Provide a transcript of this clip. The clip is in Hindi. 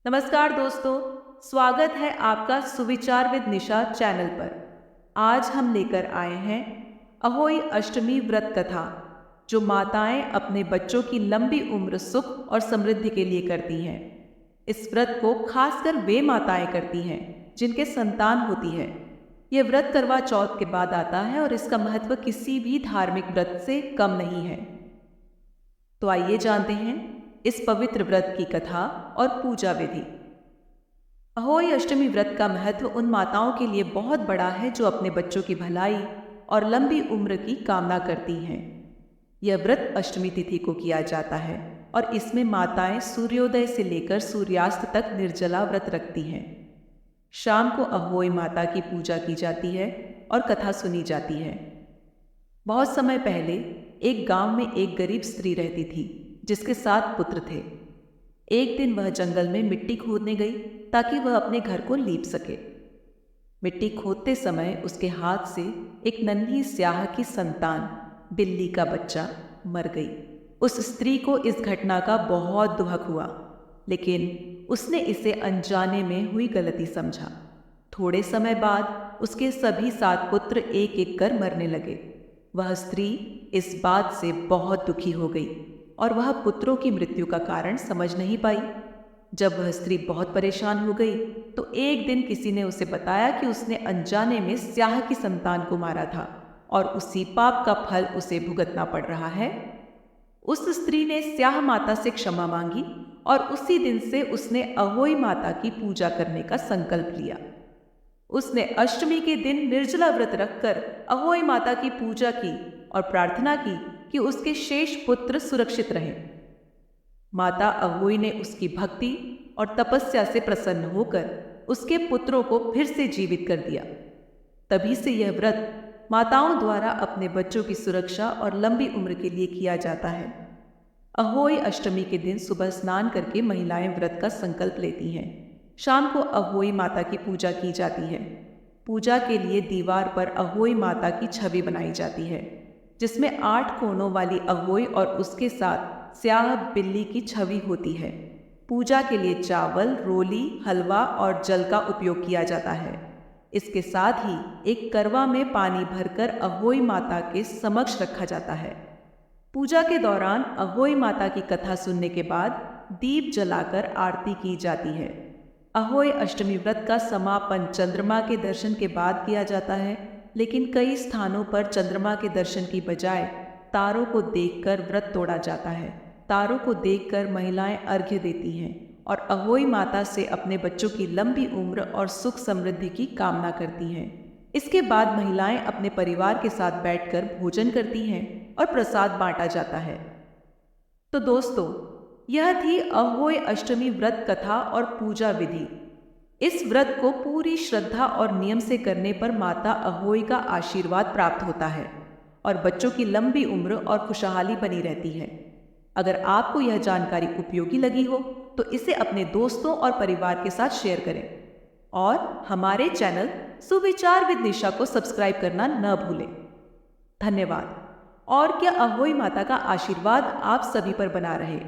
नमस्कार दोस्तों, स्वागत है आपका सुविचार विद निशा चैनल पर। आज हम लेकर आए हैं अहोई अष्टमी व्रत कथा, जो माताएं अपने बच्चों की लंबी उम्र, सुख और समृद्धि के लिए करती हैं। इस व्रत को खासकर वे माताएं करती हैं जिनके संतान होती है। यह व्रत करवा चौथ के बाद आता है और इसका महत्व किसी भी धार्मिक व्रत से कम नहीं है। तो आइए जानते हैं इस पवित्र व्रत की कथा और पूजा विधि। अहोई अष्टमी व्रत का महत्व उन माताओं के लिए बहुत बड़ा है जो अपने बच्चों की भलाई और लंबी उम्र की कामना करती हैं। यह व्रत अष्टमी तिथि को किया जाता है और इसमें माताएं सूर्योदय से लेकर सूर्यास्त तक निर्जला व्रत रखती हैं। शाम को अहोई माता की पूजा की जाती है और कथा सुनी जाती है। बहुत समय पहले एक गांव में एक गरीब स्त्री रहती थी जिसके 7 पुत्र थे। एक दिन वह जंगल में मिट्टी खोदने गई ताकि वह अपने घर को लीप सके। मिट्टी खोदते समय उसके हाथ से एक नन्ही स्याह की संतान, बिल्ली का बच्चा, मर गई। उस स्त्री को इस घटना का बहुत दुख हुआ, लेकिन उसने इसे अनजाने में हुई गलती समझा। थोड़े समय बाद उसके सभी 7 पुत्र एक एक कर मरने लगे। वह स्त्री इस बात से बहुत दुखी हो गई और वह पुत्रों की मृत्यु का कारण समझ नहीं पाई। जब वह स्त्री बहुत परेशान हो गई तो एक दिन किसी ने उसे बताया कि उसने अनजाने में स्याह की संतान को मारा था और उसी पाप का फल उसे भुगतना पड़ रहा है। उस स्त्री ने स्याह माता से क्षमा मांगी और उसी दिन से उसने अहोई माता की पूजा करने का संकल्प लिया। उसने अष्टमी के दिन निर्जला व्रत रखकर अहोई माता की पूजा की और प्रार्थना की कि उसके शेष पुत्र सुरक्षित रहें। माता अहोई ने उसकी भक्ति और तपस्या से प्रसन्न होकर उसके पुत्रों को फिर से जीवित कर दिया। तभी से यह व्रत माताओं द्वारा अपने बच्चों की सुरक्षा और लंबी उम्र के लिए किया जाता है। अहोई अष्टमी के दिन सुबह स्नान करके महिलाएं व्रत का संकल्प लेती हैं। शाम को अहोई माता की पूजा की जाती है। पूजा के लिए दीवार पर अहोई माता की छवि बनाई जाती है, जिसमें 8 कोनों वाली अहोई और उसके साथ स्याह बिल्ली की छवि होती है। पूजा के लिए चावल, रोली, हलवा और जल का उपयोग किया जाता है। इसके साथ ही एक करवा में पानी भरकर अहोई माता के समक्ष रखा जाता है। पूजा के दौरान अहोई माता की कथा सुनने के बाद दीप जलाकर आरती की जाती है। अहोई अष्टमी व्रत का समापन चंद्रमा के दर्शन के बाद किया जाता है, लेकिन कई स्थानों पर चंद्रमा के दर्शन की बजाय तारों को देखकर व्रत तोड़ा जाता है। तारों को देखकर महिलाएं अर्घ्य देती हैं और अहोई माता से अपने बच्चों की लंबी उम्र और सुख समृद्धि की कामना करती हैं। इसके बाद महिलाएं अपने परिवार के साथ बैठकर भोजन करती हैं और प्रसाद बांटा जाता है। तो दोस्तों, यह थी अहोई अष्टमी व्रत कथा और पूजा विधि। इस व्रत को पूरी श्रद्धा और नियम से करने पर माता अहोई का आशीर्वाद प्राप्त होता है और बच्चों की लंबी उम्र और खुशहाली बनी रहती है। अगर आपको यह जानकारी उपयोगी लगी हो तो इसे अपने दोस्तों और परिवार के साथ शेयर करें और हमारे चैनल सुविचार विद निशा को सब्सक्राइब करना न भूलें। धन्यवाद। और क्या अहोई माता का आशीर्वाद आप सभी पर बना रहे।